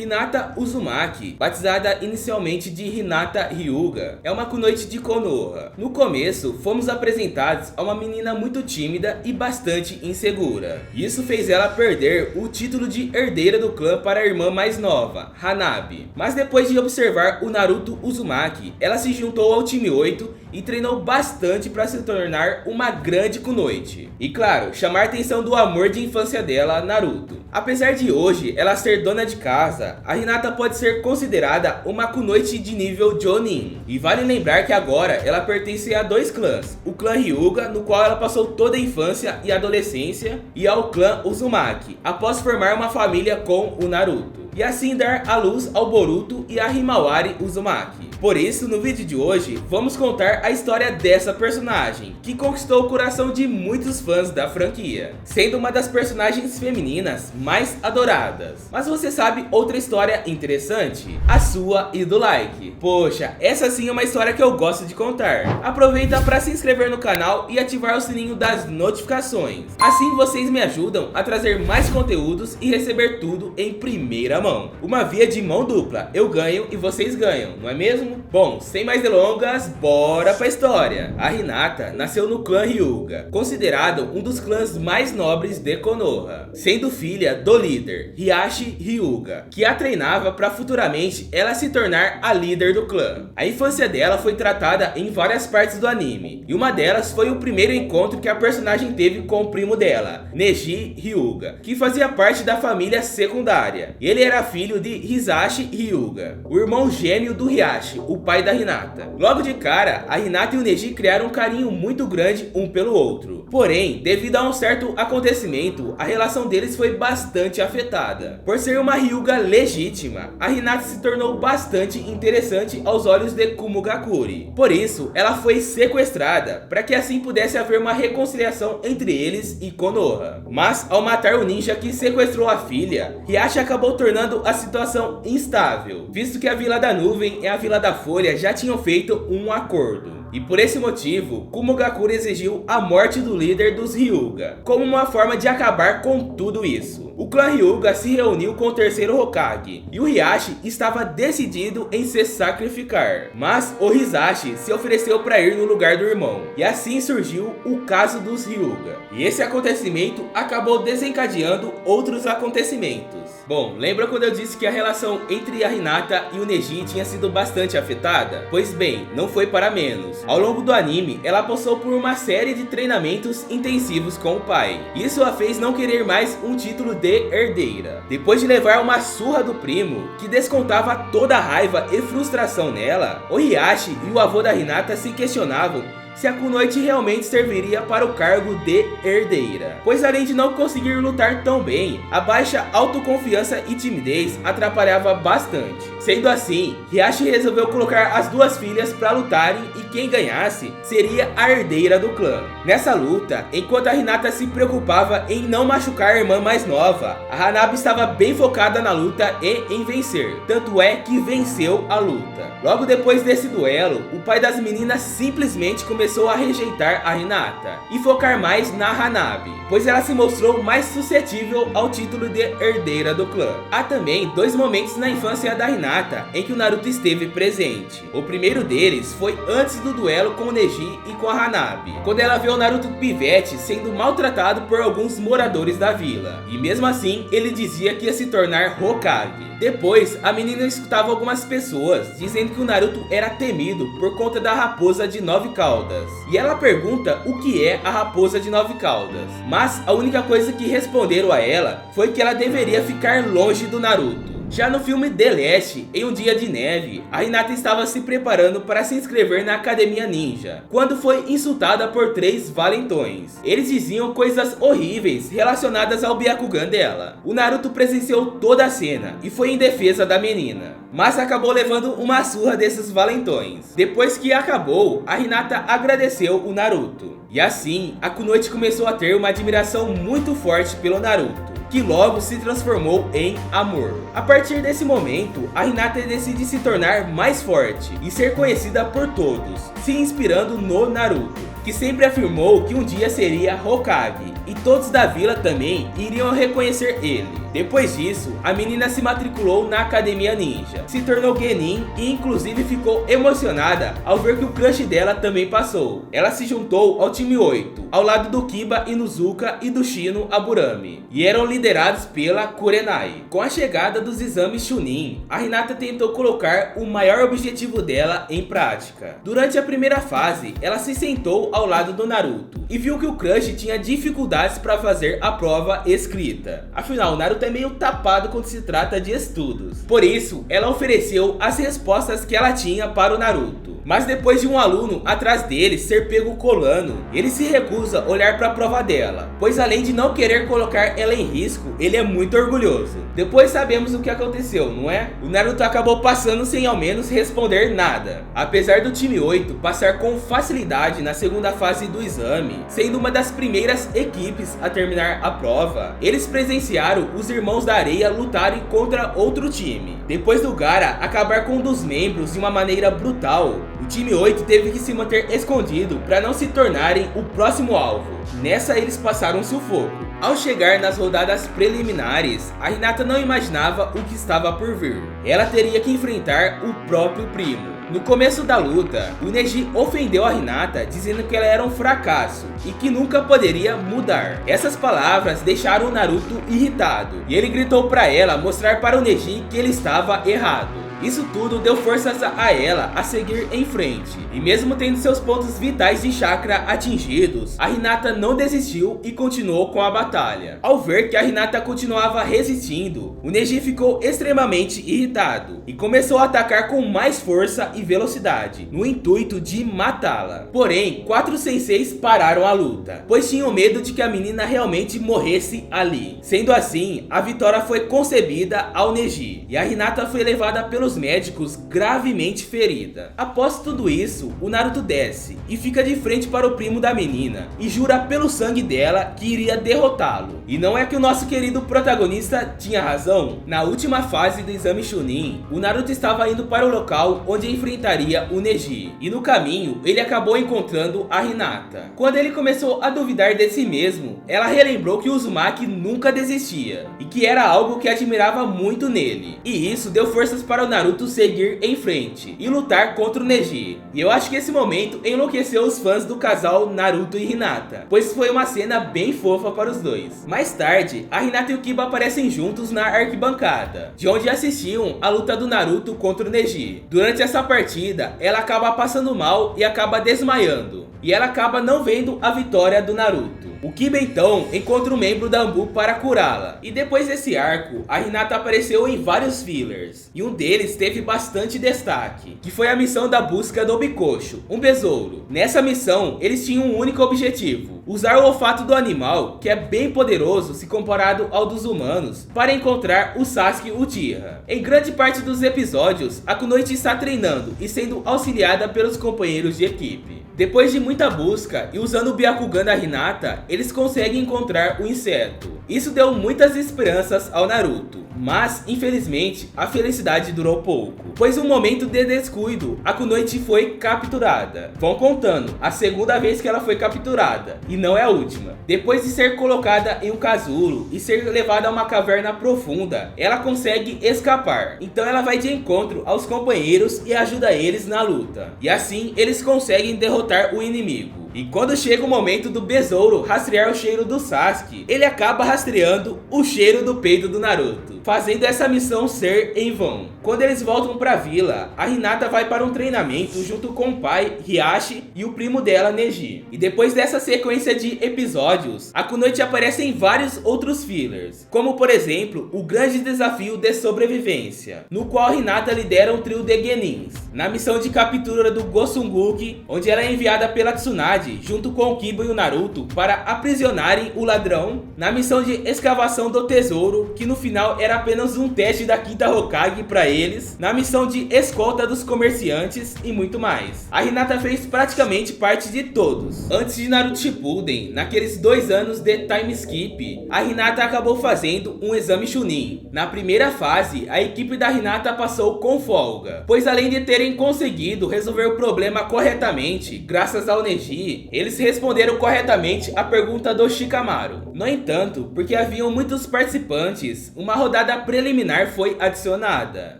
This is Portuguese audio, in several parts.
Hinata Uzumaki, batizada inicialmente de Hinata Hyuga, é uma kunoichi de Konoha. No começo, fomos apresentados a uma menina muito tímida e bastante insegura. Isso fez ela perder o título de herdeira do clã para a irmã mais nova, Hanabi. Mas depois de observar o Naruto Uzumaki, ela se juntou ao time 8 e treinou bastante para se tornar uma grande kunoichi. E claro, chamar a atenção do amor de infância dela, Naruto. Apesar de hoje ela ser dona de casa, a Hinata pode ser considerada uma kunoichi de nível Jonin. E vale lembrar que agora ela pertence a dois clãs, o clã Hyuga, no qual ela passou toda a infância e adolescência, e ao clã Uzumaki, após formar uma família com o Naruto, e assim dar à luz ao Boruto e a Himawari Uzumaki. Por isso, no vídeo de hoje, vamos contar a história dessa personagem, que conquistou o coração de muitos fãs da franquia, sendo uma das personagens femininas mais adoradas. Mas você sabe outra história interessante? A sua e do like. Poxa, essa sim é uma história que eu gosto de contar. Aproveita para se inscrever no canal e ativar o sininho das notificações. Assim vocês me ajudam a trazer mais conteúdos e receber tudo em primeira mão. Uma via de mão dupla, eu ganho e vocês ganham, não é mesmo? Bom, sem mais delongas, bora pra história. A Hinata nasceu no clã Hyuga, considerado um dos clãs mais nobres de Konoha, sendo filha do líder, Hiashi Hyuga, que a treinava para futuramente ela se tornar a líder do clã. A infância dela foi tratada em várias partes do anime, e uma delas foi o primeiro encontro que a personagem teve com o primo dela, Neji Hyuga, que fazia parte da família secundária. Ele era filho de Hisashi Hyuga, o irmão gêmeo do Hiashi, o pai da Hinata. Logo de cara, a Hinata e o Neji criaram um carinho muito grande um pelo outro. Porém, devido a um certo acontecimento, a relação deles foi bastante afetada. Por ser uma Hyuga legítima, a Hinata se tornou bastante interessante aos olhos de Kumogakure. Por isso, ela foi sequestrada, para que assim pudesse haver uma reconciliação entre eles e Konoha. Mas, ao matar o ninja que sequestrou a filha, Hiashi acabou tornando a situação instável, visto que a Vila da Nuvem e a Vila da Folha já tinham feito um acordo. E por esse motivo, Kumogakure exigiu a morte do líder dos Hyuga, como uma forma de acabar com tudo isso. O clã Hyuga se reuniu com o terceiro Hokage, e o Hiashi estava decidido em se sacrificar. Mas o Hisashi se ofereceu para ir no lugar do irmão, e assim surgiu o caso dos Hyuga. E esse acontecimento acabou desencadeando outros acontecimentos. Bom, lembra quando eu disse que a relação entre a Hinata e o Neji tinha sido bastante afetada? Pois bem, não foi para menos. Ao longo do anime, ela passou por uma série de treinamentos intensivos com o pai. Isso a fez não querer mais um título de herdeira. Depois de levar uma surra do primo, que descontava toda a raiva e frustração nela, o Hiashi e o avô da Hinata se questionavam se a kunoichi realmente serviria para o cargo de herdeira, pois além de não conseguir lutar tão bem, a baixa autoconfiança e timidez atrapalhava bastante. Sendo assim, Hiashi resolveu colocar as duas filhas para lutarem e quem ganhasse seria a herdeira do clã. Nessa luta, enquanto a Hinata se preocupava em não machucar a irmã mais nova, a Hanabi estava bem focada na luta e em vencer, tanto é que venceu a luta. Logo depois desse duelo, o pai das meninas simplesmente começou a rejeitar a Hinata e focar mais na Hanabi, pois ela se mostrou mais suscetível ao título de herdeira do clã. Há também dois momentos na infância da Hinata em que o Naruto esteve presente. O primeiro deles foi antes do duelo com o Neji e com a Hanabi, quando ela vê o Naruto pivete sendo maltratado por alguns moradores da vila, e mesmo assim ele dizia que ia se tornar Hokage. Depois, a menina escutava algumas pessoas dizendo que o Naruto era temido por conta da raposa de 9 caudas. E ela pergunta o que é a raposa de 9 caudas. Mas a única coisa que responderam a ela foi que ela deveria ficar longe do Naruto. Já no filme The Last, em um dia de neve, a Hinata estava se preparando para se inscrever na Academia Ninja, quando foi insultada por 3 valentões. Eles diziam coisas horríveis relacionadas ao Byakugan dela. O Naruto presenciou toda a cena e foi em defesa da menina, mas acabou levando uma surra desses valentões. Depois que acabou, a Hinata agradeceu o Naruto. E assim, a kunoichi começou a ter uma admiração muito forte pelo Naruto. que logo se transformou em amor. A partir desse momento, a Hinata decide se tornar mais forte e ser conhecida por todos, se inspirando no Naruto, que sempre afirmou que um dia seria Hokage, e todos da vila também iriam reconhecer ele. Depois disso, a menina se matriculou na Academia Ninja, se tornou Genin e inclusive ficou emocionada ao ver que o crush dela também passou. Ela se juntou ao time 8, ao lado do Kiba Inuzuka e do Shino Aburame, e eram liderados pela Kurenai. Com a chegada dos exames Chunin, a Hinata tentou colocar o maior objetivo dela em prática. Durante a primeira fase, ela se sentou ao lado do Naruto e viu que o crush tinha dificuldades para fazer a prova escrita. Afinal, o Naruto é meio tapado quando se trata de estudos. Por isso, ela ofereceu as respostas que ela tinha para o Naruto. Mas depois de um aluno atrás dele ser pego colando, ele se recusa a olhar para a prova dela, pois além de não querer colocar ela em risco, ele é muito orgulhoso. Depois sabemos o que aconteceu, não é? O Naruto acabou passando sem ao menos responder nada. Apesar do time 8 passar com facilidade na segunda fase do exame, sendo uma das primeiras equipes a terminar a prova, eles presenciaram os Irmãos da Areia lutarem contra outro time. Depois do Gaara acabar com um dos membros de uma maneira brutal, o time 8 teve que se manter escondido para não se tornarem o próximo alvo. Nessa eles passaram um sufoco. Ao chegar nas rodadas preliminares, a Hinata não imaginava o que estava por vir. Ela teria que enfrentar o próprio primo. No começo da luta, o Neji ofendeu a Hinata dizendo que ela era um fracasso e que nunca poderia mudar. Essas palavras deixaram o Naruto irritado e ele gritou para ela mostrar para o Neji que ele estava errado. Isso tudo deu forças a ela a seguir em frente, e mesmo tendo seus pontos vitais de chakra atingidos, a Hinata não desistiu e continuou com a batalha. Ao ver que a Hinata continuava resistindo, o Neji ficou extremamente irritado e começou a atacar com mais força e velocidade, no intuito de matá-la. Porém, 4 senseis pararam a luta, pois tinham medo de que a menina realmente morresse ali. Sendo assim, a vitória foi concebida ao Neji, e a Hinata foi levada pelos médicos gravemente ferida. Após tudo isso, o Naruto desce e fica de frente para o primo da menina e jura pelo sangue dela que iria derrotá-lo. E não é que o nosso querido protagonista tinha razão? Na última fase do exame Chunin, o Naruto estava indo para o local onde enfrentaria o Neji, e no caminho ele acabou encontrando a Hinata. Quando ele começou a duvidar de si mesmo, ela relembrou que o Uzumaki nunca desistia e que era algo que admirava muito nele, e isso deu forças para o Naruto seguir em frente e lutar contra o Neji. E eu acho que esse momento enlouqueceu os fãs do casal Naruto e Hinata, pois foi uma cena bem fofa para os dois. Mais tarde, a Hinata e o Kiba aparecem juntos na arquibancada, de onde assistiam a luta do Naruto contra o Neji. Durante essa partida, ela acaba passando mal e acaba desmaiando, e ela acaba não vendo a vitória do Naruto. O Kiba então encontra um membro da Anbu para curá-la, e depois desse arco, a Hinata apareceu em vários fillers, e um deles teve bastante destaque, que foi a missão da busca do Obikocho, um besouro. Nessa missão, eles tinham um único objetivo: usar o olfato do animal, que é bem poderoso se comparado ao dos humanos, para encontrar o Sasuke Uchiha. Em grande parte dos episódios, a Kunoichi está treinando e sendo auxiliada pelos companheiros de equipe. Depois de muita busca e usando o Byakugan da Hinata, eles conseguem encontrar o inseto. Isso deu muitas esperanças ao Naruto, mas infelizmente a felicidade durou pouco, pois um momento de descuido, a Kunoichi foi capturada. Vão contando, a segunda vez que ela foi capturada, e não é a última. Depois de ser colocada em um casulo e ser levada a uma caverna profunda, ela consegue escapar. Então ela vai de encontro aos companheiros e ajuda eles na luta, e assim eles conseguem derrotar o inimigo. E quando chega o momento do besouro rastrear o cheiro do Sasuke, ele acaba rastreando o cheiro do peito do Naruto, fazendo essa missão ser em vão. Quando eles voltam pra vila, a Hinata vai para um treinamento junto com o pai, Hiashi, e o primo dela, Neji. E depois dessa sequência de episódios, a Kunoichi aparece em vários outros fillers, como por exemplo, o grande desafio de sobrevivência, no qual Hinata lidera um trio de Genins, na missão de captura do Gosunguki, onde ela é enviada pela Tsunade Tsunade, junto com o Kiba e o Naruto, para aprisionarem o ladrão na missão de escavação do tesouro, que no final era apenas um teste da quinta Hokage para eles, na missão de escolta dos comerciantes e muito mais. A Hinata fez praticamente parte de todos. Antes de Naruto Shippuden, naqueles 2 anos de time skip, a Hinata acabou fazendo um exame Chunin. Na primeira fase, a equipe da Hinata passou com folga, pois além de terem conseguido resolver o problema corretamente, graças ao Neji, eles responderam corretamente a pergunta do Shikamaru. No entanto, porque haviam muitos participantes, uma rodada preliminar foi adicionada,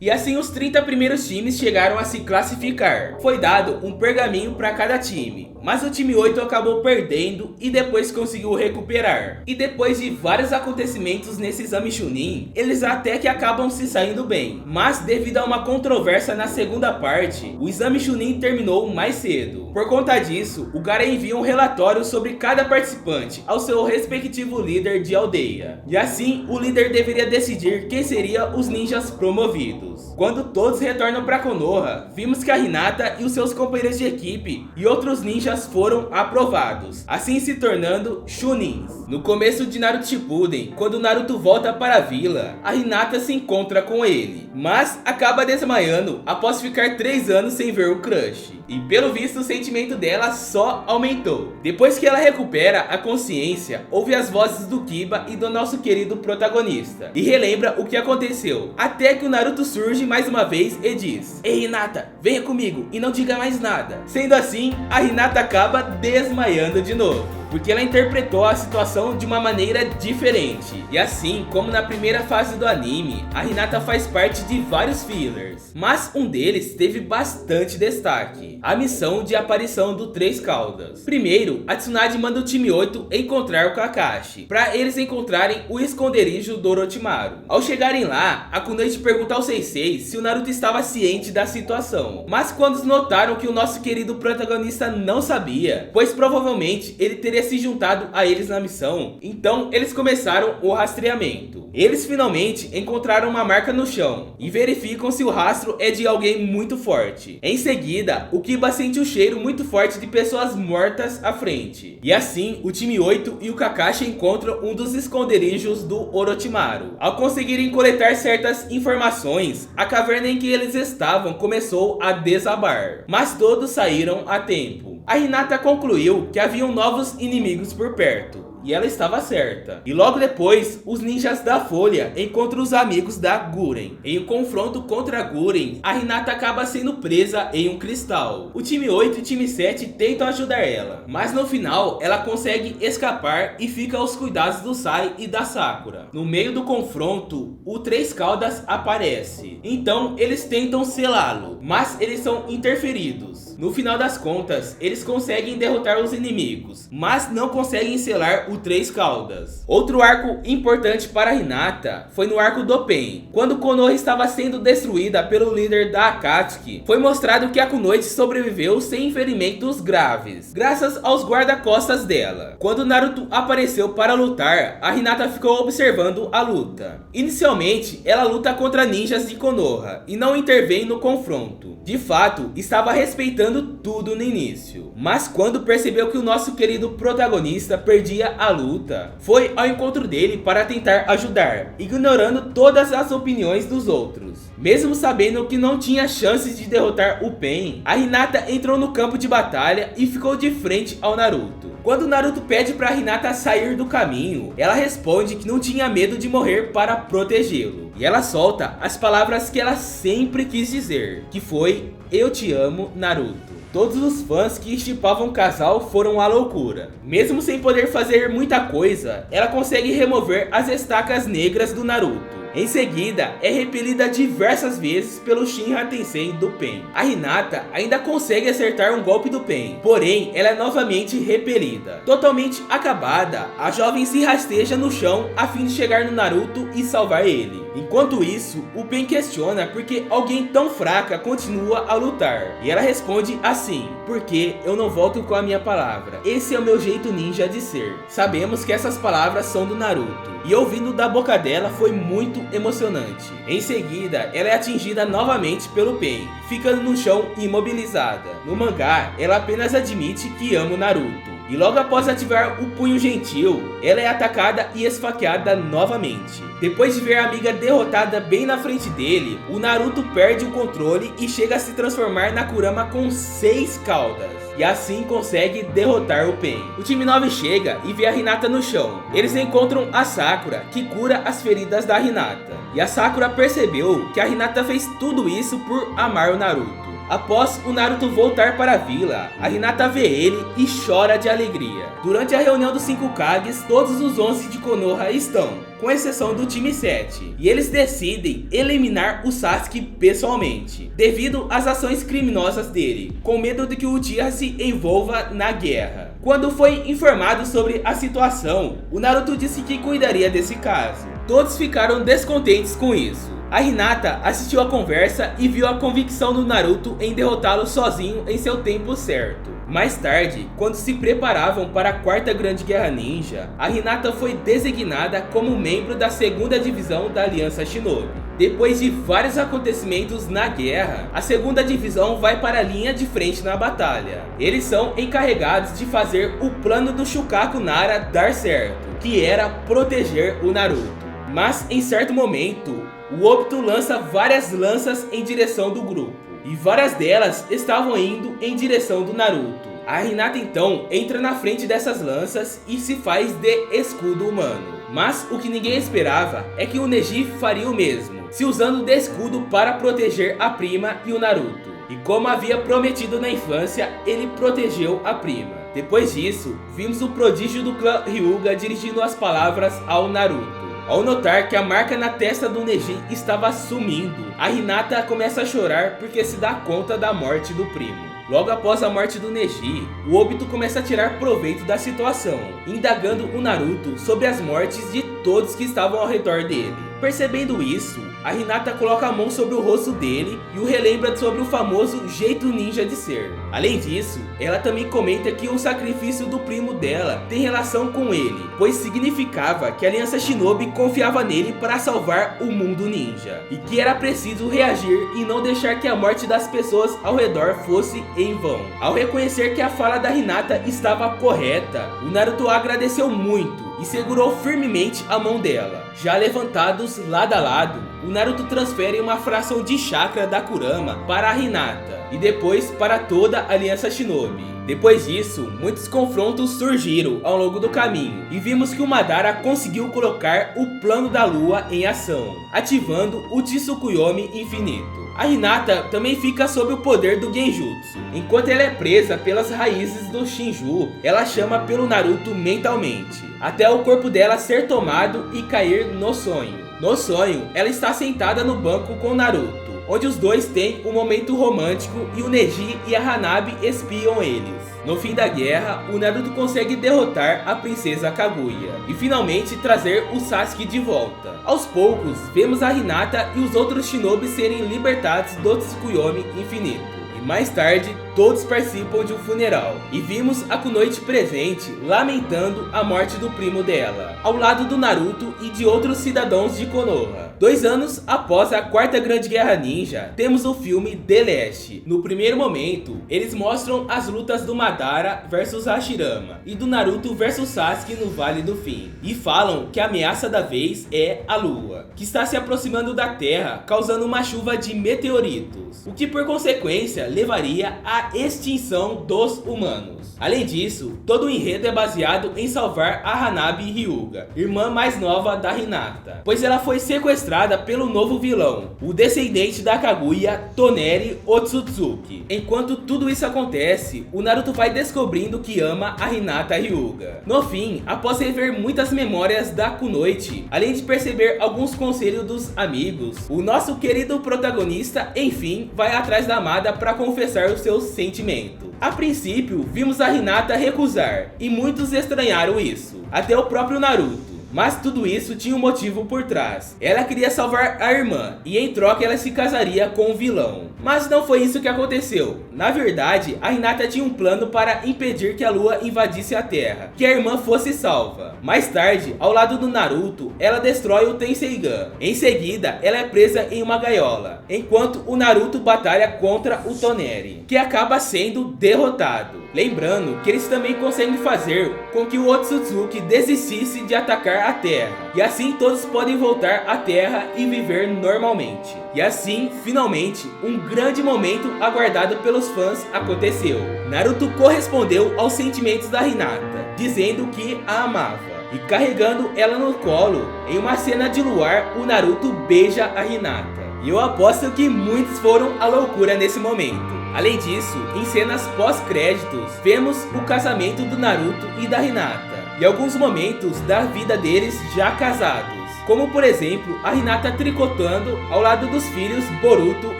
e assim os 30 primeiros times chegaram a se classificar. Foi dado um pergaminho para cada time, mas o time 8 acabou perdendo e depois conseguiu recuperar. E depois de vários acontecimentos nesse exame Chunin, eles até que acabam se saindo bem, mas devido a uma controvérsia na segunda parte, o exame Chunin terminou mais cedo. Por conta disso, o Gaara envia um relatório sobre cada participante ao seu respectivo líder de aldeia, e assim o líder deveria decidir quem seria os ninjas promovidos. Quando todos retornam para Konoha, vimos que a Hinata e os seus companheiros de equipe e outros ninjas foram aprovados, assim se tornando Chunins. No começo de Naruto Shippuden, quando Naruto volta para a vila, a Hinata se encontra com ele, mas acaba desmaiando após ficar 3 anos sem ver o crush. E pelo visto o sentimento dela só aumentou. Depois que ela recupera a consciência, ouve as vozes do Kiba e do nosso querido protagonista, e relembra o que aconteceu, até que o Naruto surge mais uma vez e diz: "Ei Hinata, venha comigo e não diga mais nada." Sendo assim, a Hinata acaba desmaiando de novo, porque ela interpretou a situação de uma maneira diferente. E assim como na primeira fase do anime, a Hinata faz parte de vários fillers, mas um deles teve bastante destaque: a missão de aparição do Três Caudas. Primeiro, a Tsunade manda o time 8 encontrar o Kakashi, para eles encontrarem o esconderijo do Orochimaru. Ao chegarem lá, a Kunoichi pergunta ao Sensei se o Naruto estava ciente da situação, mas quando notaram que o nosso querido protagonista não sabia, pois provavelmente ele teria se juntado a eles na missão, então eles começaram o rastreamento. Eles finalmente encontraram uma marca no chão e verificam se o rastro é de alguém muito forte. Em seguida, o Kiba sente um cheiro muito forte de pessoas mortas à frente, e assim o time 8 e o Kakashi encontram um dos esconderijos do Orochimaru. Ao conseguirem coletar certas informações, a caverna em que eles estavam começou a desabar, mas todos saíram a tempo. A Hinata concluiu que haviam novos inimigos por perto, e ela estava certa. E logo depois, os ninjas da Folha encontram os amigos da Guren. Em um confronto contra a Guren, a Hinata acaba sendo presa em um cristal. O time 8 e o time 7 tentam ajudar ela, mas no final ela consegue escapar e fica aos cuidados do Sai e da Sakura. No meio do confronto, o Três Caudas aparece, então eles tentam selá-lo, mas eles são interferidos. No final das contas, eles conseguem derrotar os inimigos, mas não conseguem selar o Três Caudas. Outro arco importante para Hinata foi no arco do Pain. Quando Konoha estava sendo destruída pelo líder da Akatsuki, foi mostrado que a Kunoichi sobreviveu sem ferimentos graves, graças aos guarda-costas dela. Quando Naruto apareceu para lutar, a Hinata ficou observando a luta. Inicialmente, ela luta contra ninjas de Konoha e não intervém no confronto. De fato, estava respeitando tudo no início, mas quando percebeu que o nosso querido protagonista perdia a luta, foi ao encontro dele para tentar ajudar, ignorando todas as opiniões dos outros. Mesmo sabendo que não tinha chances de derrotar o Pain, a Hinata entrou no campo de batalha e ficou de frente ao Naruto. Quando Naruto pede para Hinata sair do caminho, ela responde que não tinha medo de morrer para protegê-lo. E ela solta as palavras que ela sempre quis dizer, que foi: "Eu te amo, Naruto." Todos os fãs que estipavam o casal foram à loucura. Mesmo sem poder fazer muita coisa, ela consegue remover as estacas negras do Naruto. Em seguida, é repelida diversas vezes pelo Shinra Tensei do Pain. A Hinata ainda consegue acertar um golpe do Pain, porém ela é novamente repelida. Totalmente acabada, a jovem se rasteja no chão a fim de chegar no Naruto e salvar ele. Enquanto isso, o Pen questiona por que alguém tão fraca continua a lutar. E ela responde assim: porque eu não volto com a minha palavra. Esse é o meu jeito ninja de ser. Sabemos que essas palavras são do Naruto, e ouvindo da boca dela foi muito emocionante. Em seguida, ela é atingida novamente pelo Pen, ficando no chão imobilizada. No mangá, ela apenas admite que ama o Naruto, e logo após ativar o punho gentil, ela é atacada e esfaqueada novamente. Depois de ver a amiga derrotada bem na frente dele, o Naruto perde o controle e chega a se transformar na Kurama com 6 caudas, e assim consegue derrotar o Pen. O time 9 chega e vê a Hinata no chão. Eles encontram a Sakura, que cura as feridas da Hinata, e a Sakura percebeu que a Hinata fez tudo isso por amar o Naruto. Após o Naruto voltar para a vila, a Hinata vê ele e chora de alegria. Durante a reunião dos 5 Kages, todos os 11 de Konoha estão, com exceção do time 7, e eles decidem eliminar o Sasuke pessoalmente, devido às ações criminosas dele, com medo de que o Uchiha se envolva na guerra. Quando foi informado sobre a situação, o Naruto disse que cuidaria desse caso. Todos ficaram descontentes com isso. A Hinata assistiu a conversa e viu a convicção do Naruto em derrotá-lo sozinho em seu tempo certo. Mais tarde, quando se preparavam para a 4ª Grande Guerra Ninja, a Hinata foi designada como membro da 2ª Divisão da Aliança Shinobi. Depois de vários acontecimentos na guerra, a 2ª Divisão vai para a linha de frente na batalha. Eles são encarregados de fazer o plano do Shukaku Nara dar certo, que era proteger o Naruto. Mas em certo momento, o Obito lança várias lanças em direção do grupo, e várias delas estavam indo em direção do Naruto. A Hinata então entra na frente dessas lanças e se faz de escudo humano. Mas o que ninguém esperava é que o Neji faria o mesmo, se usando de escudo para proteger a prima e o Naruto. E como havia prometido na infância, ele protegeu a prima. Depois disso, vimos o prodígio do clã Hyuga dirigindo as palavras ao Naruto. Ao notar que a marca na testa do Neji estava sumindo, a Hinata começa a chorar porque se dá conta da morte do primo. Logo após a morte do Neji, o Obito começa a tirar proveito da situação, indagando o Naruto sobre as mortes de todos que estavam ao redor dele. Percebendo isso, a Hinata coloca a mão sobre o rosto dele e o relembra sobre o famoso jeito ninja de ser. Além disso, ela também comenta que o sacrifício do primo dela tem relação com ele, pois significava que a Aliança Shinobi confiava nele para salvar o mundo ninja, e que era preciso reagir e não deixar que a morte das pessoas ao redor fosse em vão. Ao reconhecer que a fala da Hinata estava correta, o Naruto agradeceu muito e segurou firmemente a mão dela. Já levantados lado a lado, o Naruto transfere uma fração de chakra da Kurama para a Hinata e depois para toda a Aliança Shinobi. Depois disso, muitos confrontos surgiram ao longo do caminho e vimos que o Madara conseguiu colocar o plano da lua em ação, ativando o Tsukuyomi infinito. A Hinata também fica sob o poder do Genjutsu. Enquanto ela é presa pelas raízes do Shinju, ela chama pelo Naruto mentalmente, até o corpo dela ser tomado e cair no sonho. No sonho, ela está sentada no banco com Naruto, onde os dois têm um momento romântico e o Neji e a Hanabi espiam eles. No fim da guerra, o Naruto consegue derrotar a princesa Kaguya e finalmente trazer o Sasuke de volta. Aos poucos, vemos a Hinata e os outros shinobi serem libertados do Tsukuyomi infinito. E mais tarde, todos participam de um funeral, e vimos a Kunoichi presente lamentando a morte do primo dela, ao lado do Naruto e de outros cidadãos de Konoha. 2 anos após a 4ª Grande Guerra Ninja, temos o filme The Last. No primeiro momento, eles mostram as lutas do Madara versus Hashirama e do Naruto versus Sasuke no Vale do Fim, e falam que a ameaça da vez é a Lua, que está se aproximando da Terra, causando uma chuva de meteoritos, o que por consequência levaria à extinção dos humanos. Além disso, todo o enredo é baseado em salvar a Hanabi Hyuga, irmã mais nova da Hinata, pois ela foi sequestrada pelo novo vilão, o descendente da Kaguya, Toneri Otsutsuki. Enquanto tudo isso acontece, o Naruto vai descobrindo que ama a Hinata Hyuga. No fim, após rever muitas memórias da Kunoichi, além de perceber alguns conselhos dos amigos, o nosso querido protagonista, enfim, vai atrás da amada para confessar os seus sentimentos. A princípio, vimos a Hinata recusar, e muitos estranharam isso, até o próprio Naruto. Mas tudo isso tinha um motivo por trás. Ela queria salvar a irmã e em troca ela se casaria com o vilão. Mas não foi isso que aconteceu. Na verdade, a Hinata tinha um plano para impedir que a lua invadisse a Terra, que a irmã fosse salva. Mais tarde, ao lado do Naruto, ela destrói o Tenseigan. Em seguida, ela é presa em uma gaiola, enquanto o Naruto batalha contra o Toneri, que acaba sendo derrotado. Lembrando que eles também conseguem fazer com que o Otsutsuki desistisse de atacar a Terra, e assim todos podem voltar à Terra e viver normalmente. E assim, finalmente, um grande momento aguardado pelos fãs aconteceu. Naruto correspondeu aos sentimentos da Hinata, dizendo que a amava. E carregando ela no colo, em uma cena de luar, o Naruto beija a Hinata. E eu aposto que muitos foram à loucura nesse momento. Além disso, em cenas pós-créditos, vemos o casamento do Naruto e da Hinata, e alguns momentos da vida deles já casados, como por exemplo, a Hinata tricotando ao lado dos filhos Boruto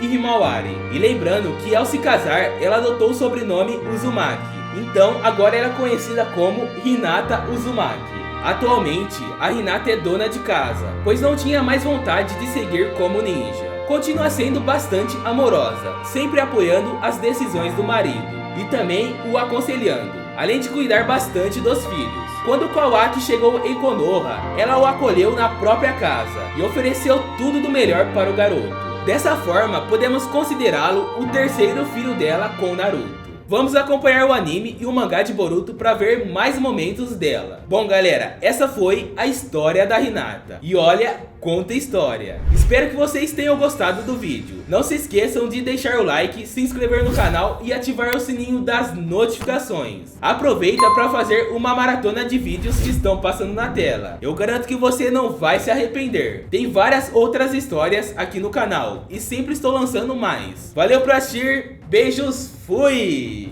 e Himawari. E lembrando que ao se casar, ela adotou o sobrenome Uzumaki, então agora ela é conhecida como Hinata Uzumaki. Atualmente, a Hinata é dona de casa, pois não tinha mais vontade de seguir como ninja. Continua sendo bastante amorosa, sempre apoiando as decisões do marido e também o aconselhando, além de cuidar bastante dos filhos. Quando Kawaki chegou em Konoha, ela o acolheu na própria casa e ofereceu tudo do melhor para o garoto. Dessa forma, podemos considerá-lo o terceiro filho dela com Naruto. Vamos acompanhar o anime e o mangá de Boruto para ver mais momentos dela. Bom galera, essa foi a história da Hinata. E olha, conta história. Espero que vocês tenham gostado do vídeo. Não se esqueçam de deixar o like, se inscrever no canal e ativar o sininho das notificações. Aproveita para fazer uma maratona de vídeos que estão passando na tela. Eu garanto que você não vai se arrepender. Tem várias outras histórias aqui no canal e sempre estou lançando mais. Valeu por assistir, beijos, fui!